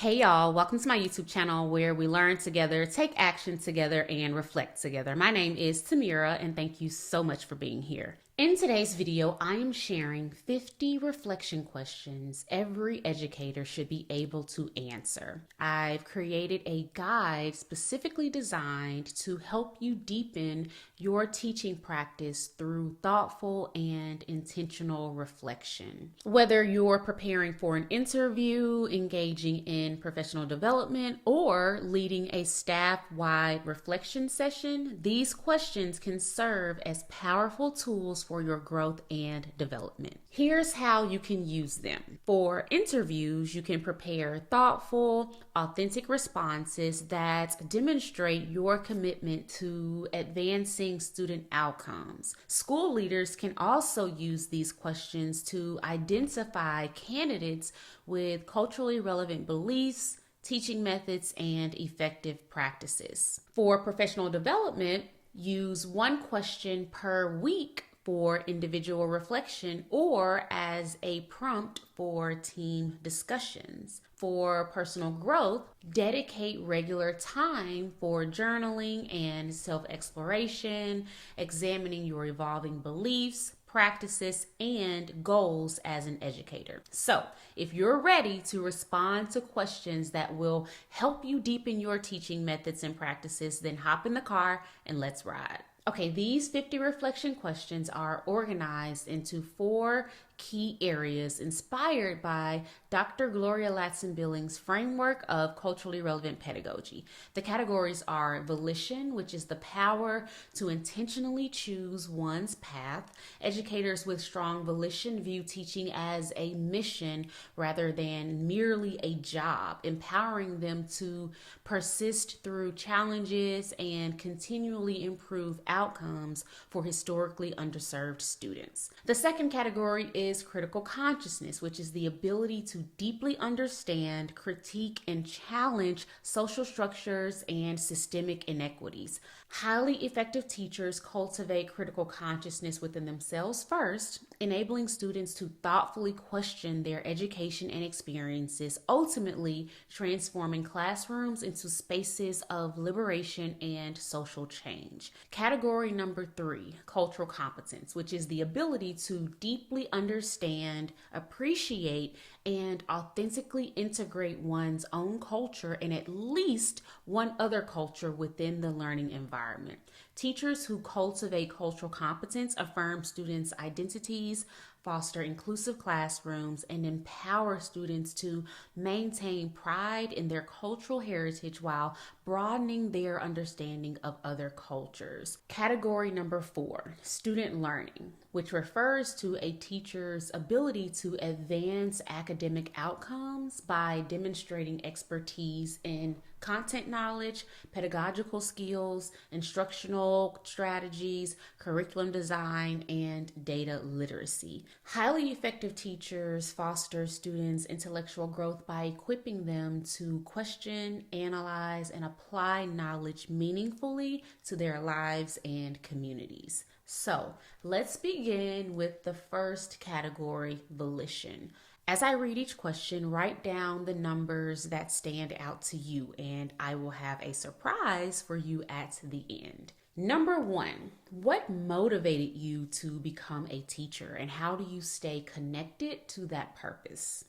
Hey y'all, welcome to my YouTube channel where we learn together, take action together, and reflect together. My name is Tamira and thank you so much for being here. In today's video, I am sharing 50 reflection questions every educator should be able to answer. I've created a guide specifically designed to help you deepen your teaching practice through thoughtful and intentional reflection. Whether you're preparing for an interview, engaging in professional development, or leading a staff-wide reflection session, these questions can serve as powerful tools for your growth and development. Here's how you can use them. For interviews, you can prepare thoughtful, authentic responses that demonstrate your commitment to advancing student outcomes. School leaders can also use these questions to identify candidates with culturally relevant beliefs, teaching methods, and effective practices. For professional development, use one question per week for individual reflection or as a prompt for team discussions. For personal growth, dedicate regular time for journaling and self-exploration, examining your evolving beliefs, practices, and goals as an educator. So, if you're ready to respond to questions that will help you deepen your teaching methods and practices, then hop in the car and let's ride. Okay, these 50 reflection questions are organized into 4 key areas inspired by Dr. Gloria Ladson-Billings' framework of culturally relevant pedagogy. The categories are volition, which is the power to intentionally choose one's path. Educators with strong volition view teaching as a mission rather than merely a job, empowering them to persist through challenges and continually improve outcomes for historically underserved students. The second category is critical consciousness, which is the ability to deeply understand, critique, and challenge social structures and systemic inequities. Highly effective teachers cultivate critical consciousness within themselves first, enabling students to thoughtfully question their education and experiences, ultimately transforming classrooms into spaces of liberation and social change. Category number 3, cultural competence, which is the ability to deeply understand, appreciate, and authentically integrate one's own culture and at least one other culture within the learning environment. Teachers who cultivate cultural competence affirm students' identities, foster inclusive classrooms, and empower students to maintain pride in their cultural heritage while broadening their understanding of other cultures. Category number 4, student learning, which refers to a teacher's ability to advance academic outcomes by demonstrating expertise in content knowledge, pedagogical skills, instructional strategies, curriculum design, and data literacy. Highly effective teachers foster students' intellectual growth by equipping them to question, analyze, and apply knowledge meaningfully to their lives and communities. So, let's begin with the first category, volition. As I read each question, write down the numbers that stand out to you, and I will have a surprise for you at the end. Number 1, what motivated you to become a teacher, and how do you stay connected to that purpose?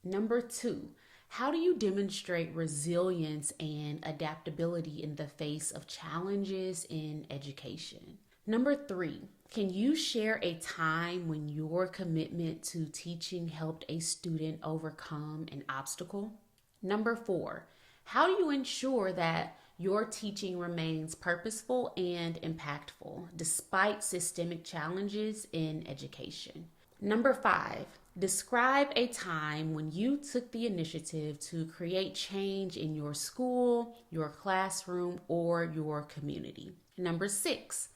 Number 2, how do you demonstrate resilience and adaptability in the face of challenges in education? Number 3, can you share a time when your commitment to teaching helped a student overcome an obstacle? Number 4, how do you ensure that your teaching remains purposeful and impactful despite systemic challenges in education? Number 5, describe a time when you took the initiative to create change in your school, your classroom, or your community. Number 6,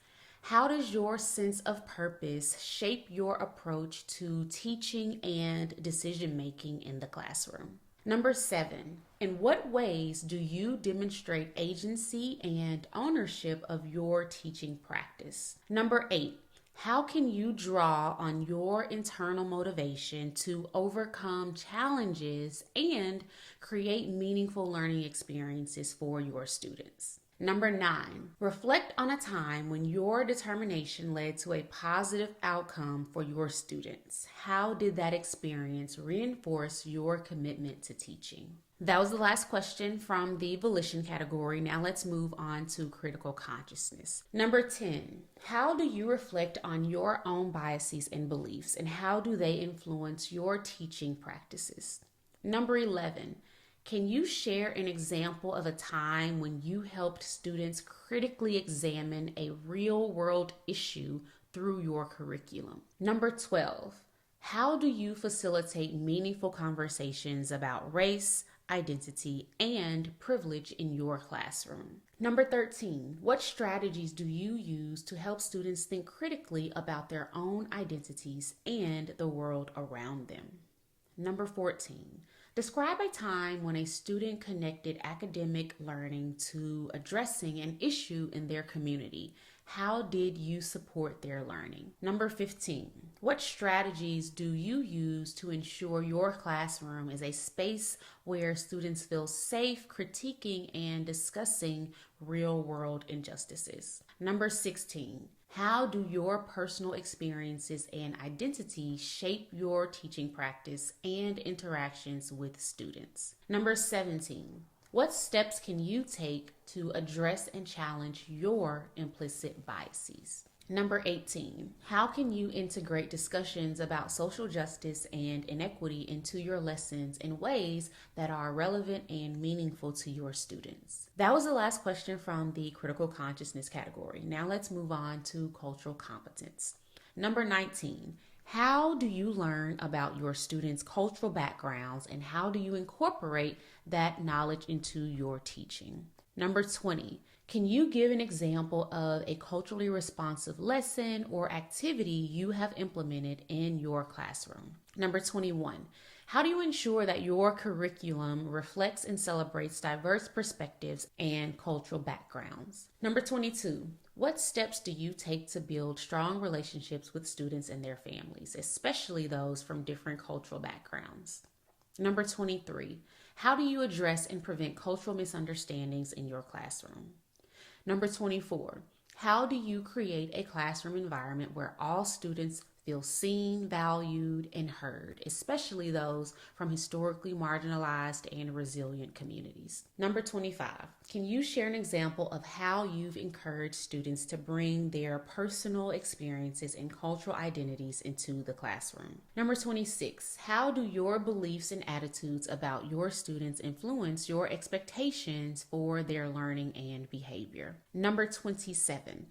how does your sense of purpose shape your approach to teaching and decision making in the classroom? Number 7, in what ways do you demonstrate agency and ownership of your teaching practice? Number 8, How can you draw on your internal motivation to overcome challenges and create meaningful learning experiences for your students? Number 9, reflect on a time when your determination led to a positive outcome for your students. How did that experience reinforce your commitment to teaching? That was the last question from the volition category. Now let's move on to critical consciousness. Number 10, how do you reflect on your own biases and beliefs, and how do they influence your teaching practices? Number 11, can you share an example of a time when you helped students critically examine a real-world issue through your curriculum? Number 12, how do you facilitate meaningful conversations about race, identity, and privilege in your classroom? Number 13, what strategies do you use to help students think critically about their own identities and the world around them? Number 14, describe a time when a student connected academic learning to addressing an issue in their community. How did you support their learning? Number 15, what strategies do you use to ensure your classroom is a space where students feel safe critiquing and discussing real-world injustices? Number 16, how do your personal experiences and identity shape your teaching practice and interactions with students? Number 17, what steps can you take to address and challenge your implicit biases? Number 18, how can you integrate discussions about social justice and inequity into your lessons in ways that are relevant and meaningful to your students? That was the last question from the critical consciousness category. Now let's move on to cultural competence. Number 19, how do you learn about your students' cultural backgrounds, and how do you incorporate that knowledge into your teaching? Number 20, can you give an example of a culturally responsive lesson or activity you have implemented in your classroom? Number 21, how do you ensure that your curriculum reflects and celebrates diverse perspectives and cultural backgrounds? Number 22, what steps do you take to build strong relationships with students and their families, especially those from different cultural backgrounds? Number 23, how do you address and prevent cultural misunderstandings in your classroom? Number 24, how do you create a classroom environment where all students feel seen, valued, and heard, especially those from historically marginalized and resilient communities? Number 25, can you share an example of how you've encouraged students to bring their personal experiences and cultural identities into the classroom? Number 26, how do your beliefs and attitudes about your students influence your expectations for their learning and behavior? Number 27,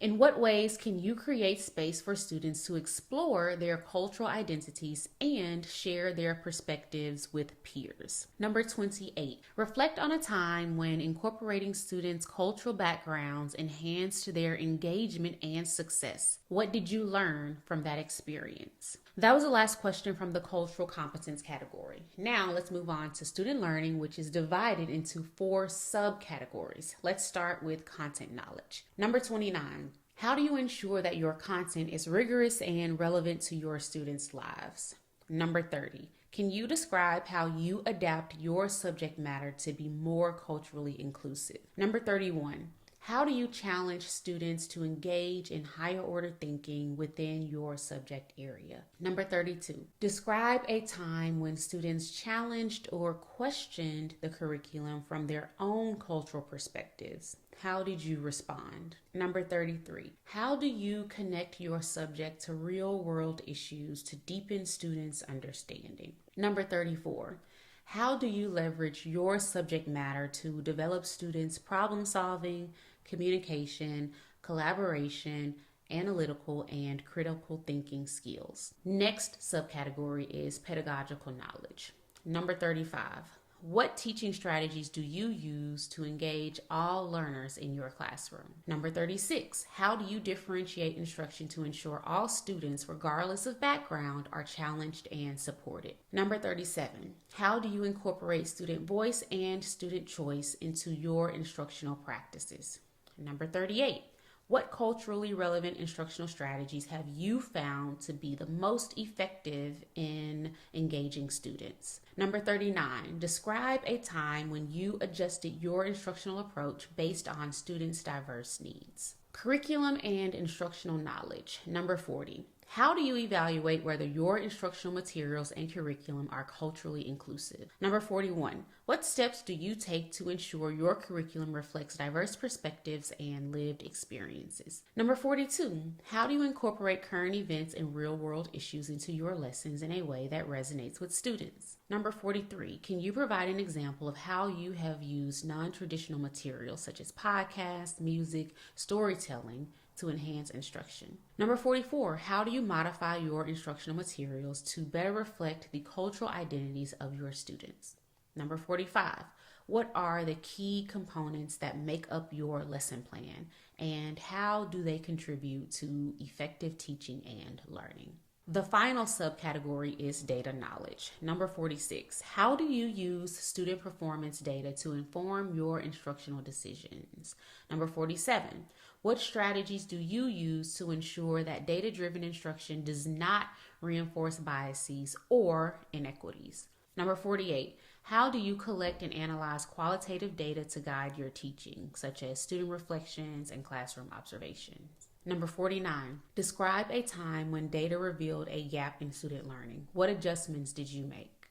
in what ways can you create space for students to explore their cultural identities and share their perspectives with peers? Number 28, reflect on a time when incorporating students' cultural backgrounds enhanced their engagement and success. What did you learn from that experience? That was the last question from the cultural competence category. Now let's move on to student learning, which is divided into 4 subcategories. Let's start with content knowledge. Number 29, how do you ensure that your content is rigorous and relevant to your students' lives? Number 30, can you describe how you adapt your subject matter to be more culturally inclusive? Number 31, how do you challenge students to engage in higher order thinking within your subject area? Number 32, describe a time when students challenged or questioned the curriculum from their own cultural perspectives. How did you respond? Number 33, how do you connect your subject to real world issues to deepen students' understanding? Number 34, how do you leverage your subject matter to develop students' problem solving, communication, collaboration, analytical, and critical thinking skills? Next subcategory is pedagogical knowledge. Number 35, what teaching strategies do you use to engage all learners in your classroom? Number 36, how do you differentiate instruction to ensure all students, regardless of background, are challenged and supported? Number 37, how do you incorporate student voice and student choice into your instructional practices? Number 38, What culturally relevant instructional strategies have you found to be the most effective in engaging students? Number 39, describe a time when you adjusted your instructional approach based on students' diverse needs. Curriculum and instructional knowledge. Number 40, how do you evaluate whether your instructional materials and curriculum are culturally inclusive? Number 41, what steps do you take to ensure your curriculum reflects diverse perspectives and lived experiences? Number 42, how do you incorporate current events and real-world issues into your lessons in a way that resonates with students? Number 43, can you provide an example of how you have used non-traditional materials such as podcasts, music, storytelling to enhance instruction? Number 44, how do you modify your instructional materials to better reflect the cultural identities of your students? Number 45, what are the key components that make up your lesson plan and how do they contribute to effective teaching and learning? The final subcategory is data knowledge. Number 46, how do you use student performance data to inform your instructional decisions? Number 47, what strategies do you use to ensure that data-driven instruction does not reinforce biases or inequities? Number 48, how do you collect and analyze qualitative data to guide your teaching, such as student reflections and classroom observations? Number 49, describe a time when data revealed a gap in student learning. What adjustments did you make?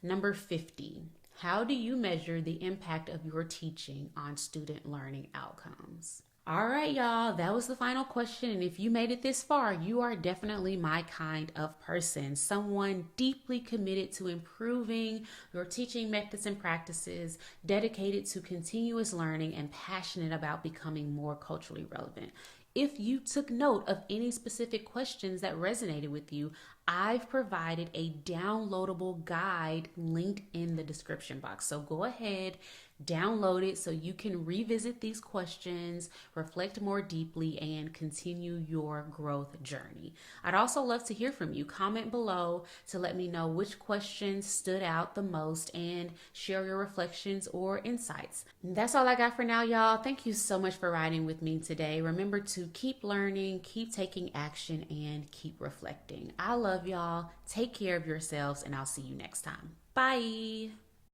Number 50, how do you measure the impact of your teaching on student learning outcomes? All right, y'all, that was the final question. And if you made it this far, you are definitely my kind of person, someone deeply committed to improving your teaching methods and practices, dedicated to continuous learning, and passionate about becoming more culturally relevant. If you took note of any specific questions that resonated with you, I've provided a downloadable guide linked in the description box. So go ahead, download it so you can revisit these questions, reflect more deeply, and continue your growth journey. I'd also love to hear from you. Comment below to let me know which questions stood out the most and share your reflections or insights. That's all I got for now, y'all. Thank you so much for riding with me today. Remember to keep learning, keep taking action, and keep reflecting. I love y'all. Take care of yourselves, and I'll see you next time. Bye.